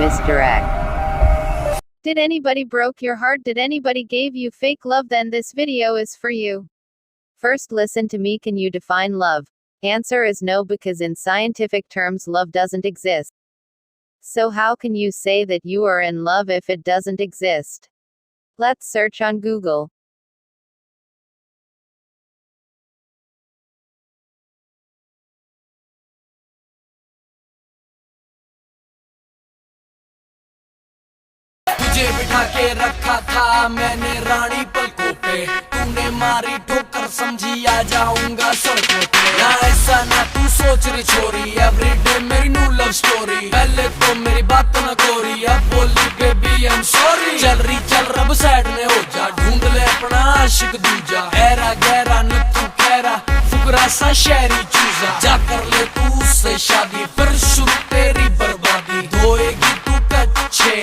misdirect. Did anybody broke your heart? Did anybody gave you fake love? Then this video is for you. First listen to me. Can you define love? Answer is no, because in scientific terms love doesn't exist. So how can you say that you are in love if it doesn't exist? Let's search on Google. तुझे बिठा के रखा था मैंने रानी पलकों पे, तूने मारी ठोकर समझी आ जाऊंगा सड़कों पे। ना ऐसा ना तू सोच रही छोरी, एवरीडे मेरी न्यू लव स्टोरी। पहले तो मेरी बात न कोरी, अब बोली बेबी आई एम सॉरी। चल रही चल रब साइड में हो जा, ढूंढ ले अपना आशिक दूजा। ऐरा गहरा न तू खैरा, फुकरा सा शहरी चूजा। जा कर ले तू उससे शादी, फिर शुरू तेरी बर्बादी। धोएगी तू कच्चे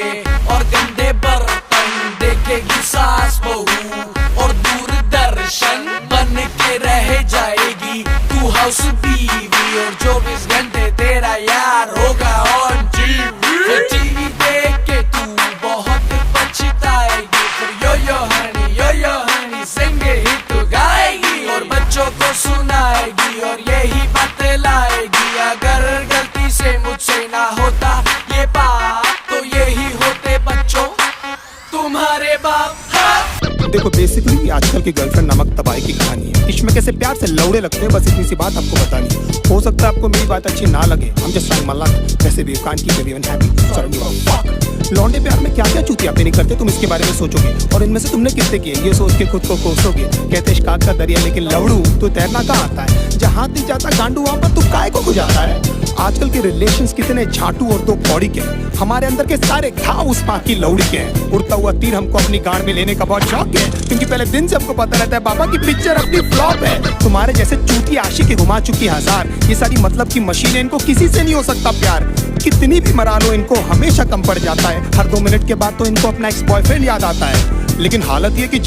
और गंदे बर्तन, देखेगी सास बहू और दूरदर्शन बन के रह जाएगी तू हाउस बीवी। और 24 घंटे तेरा यार होगा ऑन टीवी। टीवी देख के तू बहुत पछताएगी, फिर यो हनी सिंगे ही तू गाएगी और बच्चों को सुनाएगी और यही बातें लाएगी। अगर गलती से मुझसे ना होता ये पाप, तो यही होते बच्चों तुम्हारे बाप। देखो बेसिकली आजकल की गर्लफ्रेंड नमक तबाही की कहानी है। इश्क में कैसे प्यार से लौड़े लगते हैं, बस इतनी सी बात आपको बतानी है। हो सकता है आपको मेरी बात अच्छी ना लगे, हम जस्ट ट्राइंग माय लक। वैसे भी कांट की बेबी हैप्पी सॉरी। लौंडे प्यार में क्या क्या चूतियापे नहीं करते, तुम इसके बारे में सोचोगे और इनमें से तुमने कितने किए ये सोच के खुद को कोसोगे। कहते इश्काक का दरिया लेकिन लवड़ू तो तैरना कहाँ आता है, जहाँ नहीं जाता गांडू वहाँ पर तू काय को जाता है। आजकल के रिलेशंस कितने झाटू और दो कौड़ी के, हमारे अंदर के सारे घाव उस पाक की लौड़ी के हैं। उड़ता हुआ तीर हमको अपनी गांड में लेने का बहुत शौक है, क्योंकि पहले दिन से हमको पता रहता है बाबा की पिक्चर अपनी फ्लॉप है। तुम्हारे जैसे चूती आशिक घुमा चुकी हजार, ये सारी मतलब की मशीनें, इनको किसी से नहीं हो सकता प्यार। कितनी भी मरा लो इनको हमेशा कम पड़ जाता है। हर 2 मिनट के बाद तो इनको अपना एक्स बॉयफ्रेंड याद आता है। लेकिन हालत ये कि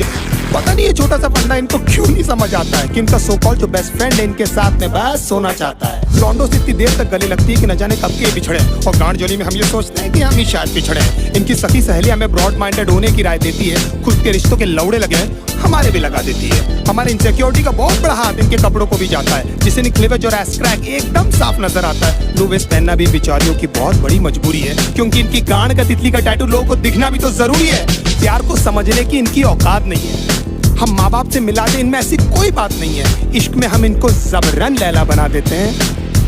पता नहीं ये छोटा सा फंडा इनको क्यों नहीं समझ आता है कि इनका सो कॉल्ड जो बेस्ट फ्रेंड है इनके साथ में बस सोना चाहता है। लॉन्डो से इतनी देर तक गले लगती है कि न जाने कब के बिछड़े, और गांड जोली में हम ये सोचते हैं कि हम ही शायद पिछड़े। इनकी सखी सहेली हमें ब्रॉड माइंडेड होने की राय देती है, खुद के रिश्तों के लौड़े लगे हैं हमारे भी लगा देती है। हमारे इनसिक्योरिटी का बहुत बड़ा हाथ इनके कपड़ों को भी जाता है, जिसे निकलेवेज और एस क्रैक एकदम साफ नजर आता है। लो वेस्ट पहनना भी बेचारियों की बहुत बड़ी मजबूरी है, क्योंकि इनकी गांड का तितली का टैटू लोगों को दिखना भी तो जरूरी है। प्यार को समझने की इनकी औकात नहीं है, हम माँ बाप से मिला दे इनमें ऐसी कोई बात नहीं है। इश्क में हम इनको जबरन लैला बना देते हैं,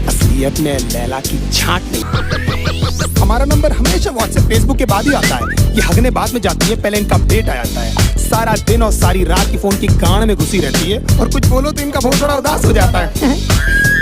असलियत में लैला की छांट नहीं। हमारा नंबर हमेशा व्हाट्सएप फेसबुक के बाद ही आता है, ये हगने बाद में जाती है, पहले इनका अपडेट आ जाता है। सारा दिन और सारी रात की फोन की गांड में घुसी रहती है, और कुछ बोलो तो इनका बहुत बड़ा उदास हो जाता है।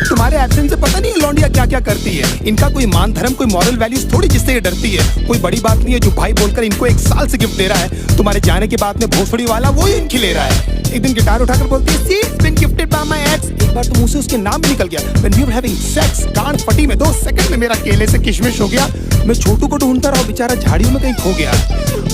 तुम्हारे एब्सेंस से पता नहीं लौंडिया क्या क्या करती है, इनका कोई मान धर्म कोई मॉरल वैल्यूज थोड़ी जिससे ये डरती है। कोई बड़ी बात नहीं है जो भाई बोलकर इनको 1 साल से गिफ्ट दे रहा है, तुम्हारे जाने के बाद में भोसड़ी वाला वो ही इनकी ले रहा है। एक दिन गिटार उठाकर बोलती है see it's been gifted by my ex, एक बार तो मुंह से उसके नाम भी निकल गया। When we were having sex गांड फटी में 2 सेकंड में मेरा केले से किशमिश हो गया। मैं छोटू को ढूंढता रहा, बेचारा झाड़ियों में कहीं खो गया।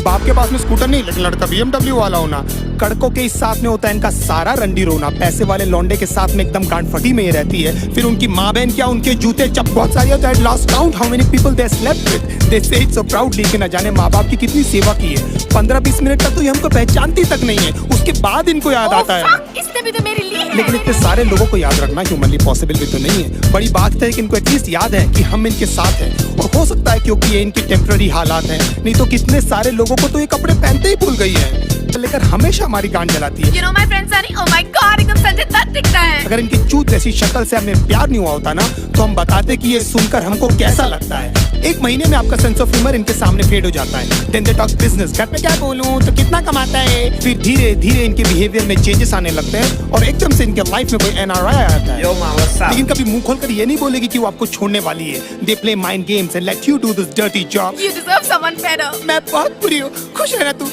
बाप के पास में स्कूटर नहीं, लेकिन लड़का BMW वाला होना। कड़कों के इस साथ में होता है इनका सारा रंडी रोना। पैसे वाले लौंडे के साथ में एकदम गांड फटी में ही रहती है। फिर उनकी माँ बहन क्या, उनके जूते चप बहुत सारी होता है। Lost count how many people they slept with, they say it so proudly कि न जाने माँ बाप की कितनी सेवा की है। 15-20 मिनट तक तो ये हमको पहचानती तक नहीं है, उसके बाद इनको याद आता है। इसने भी तो मेरे लिए है। लेकिन इतने सारे लोगों को याद रखना ह्यूमनली पॉसिबल भी तो नहीं है। बड़ी बात है कि इनको एटलीस्ट याद है कि हम इनके साथ हैं, और हो सकता है क्योंकि ये इनकी टेम्पररी हालात हैं, नहीं तो कितने सारे लोगों को तो ये कपड़े पहनते ही भूल गई है, लेकर हमेशा हमारी गांड जलाती है। You know my friend Sunny, oh my God, एकदम संजय दत्त दिखता है। अगर इनकी चूत जैसी शक्ल से हमें प्यार नहीं हुआ होता ना, तो हम बताते कि ये सुनकर हमको कैसा लगता है। 1 महीने में आपका सेंस ऑफ ह्यूमर इनके सामने फेड हो जाता है। Then they talk business, घर पे क्या बोलूं तो कितना कमाता है। फिर धीरे धीरे इनके बिहेवियर में चेंजेस आने लगते हैं, और एकदम से इनके लाइफ में कोई NRI आ जाता है। लेकिन कभी मुंह खोलकर ये नहीं बोलेगी कि वो आपको छोड़ने वाली है। They play mind games and let you do this dirty job. You deserve someone better. मैं बहुत बुरी हूँ, खुश है ना तू?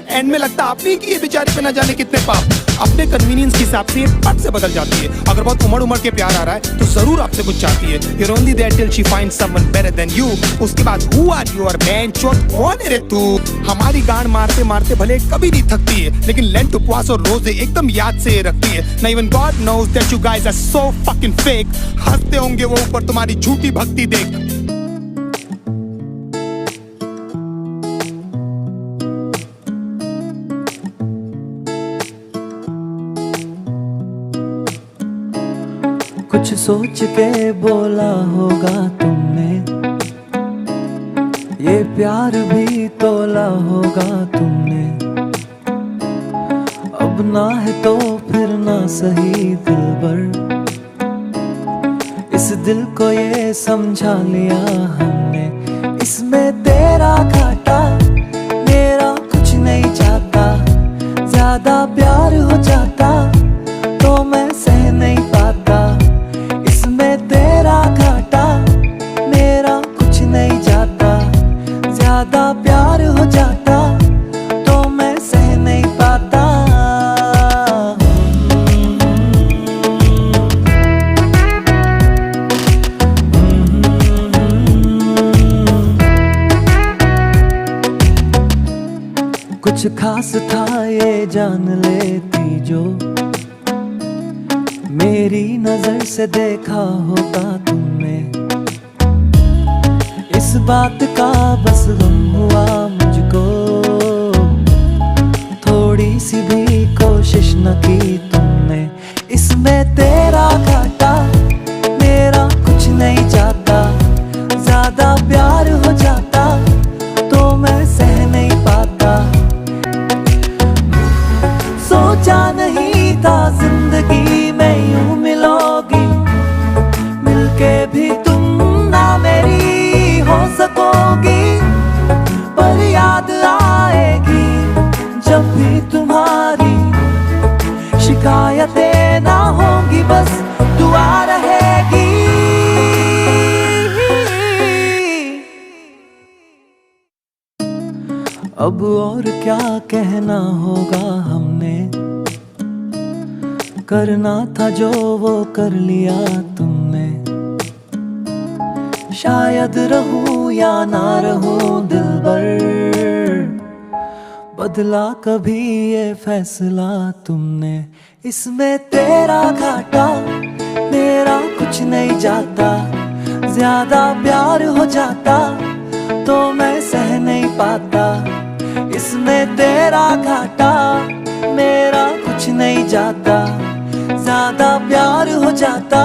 एंड में लगता आपने कि ये बेचारे पे न जाने कितने पाप। अपने कन्वीनियंस के हिसाब से ये पट से बदल जाती है। अगर बहुत उमड़ के प्यार आ रहा है तो जरूर आपसे कुछ चाहती है। You're only there till she finds someone better than you. उसके बाद who are you और man चोट कौन है रे तू? हमारी गांड मारते मारते भले कभी नहीं थकती है, लेकिन लेंट उपवास और रोजे एकदम याद से रखती है। Now even God knows that you guys are so fucking fake. हंसते होंगे वो ऊपर तुम्हारी झूठी भक्ति देख। कुछ सोच के बोला होगा तुमने, ये प्यार भी तोला होगा तुमने। अब ना है तो फिर ना सही दिलबर, इस दिल को ये समझा लिया हमने। इसमें तेरा घाटा मेरा कुछ नहीं जाता, ज्यादा प्यार हो जाता तो मैं सह नहीं पाता। इसमें तेरा घाटा मेरा कुछ नहीं जाता, ज्यादा प्यार हो जाता तो मैं सह नहीं पाता। कुछ खास था ये जान लेती जो, मेरी नजर से देखा होता तुमने। इस बात का बस गम हुआ मुझको, थोड़ी सी भी कोशिश न की तुमने। इसमें तेरा घाटा मेरा कुछ नहीं जाता, ज्यादा प्यार हो जाता तो मैं सह नहीं पाता। सोचा नहीं था जिंदगी में यूं मिलोगी, मिलके भी तुम ना मेरी हो सकोगी। पर याद आएगी जब भी तुम्हारी, शिकायतें ना होंगी बस दुआ रहेगी। अब और क्या कहना होगा हमने, करना था जो वो कर लिया तुमने। शायद रहूं या ना रहूं दिलबर, बदला कभी ये फैसला तुमने। इसमें तेरा घाटा मेरा कुछ नहीं जाता, ज्यादा प्यार हो जाता तो मैं सह नहीं पाता। इसमें तेरा घाटा मेरा कुछ नहीं जाता, ज्यादा प्यार हो जाता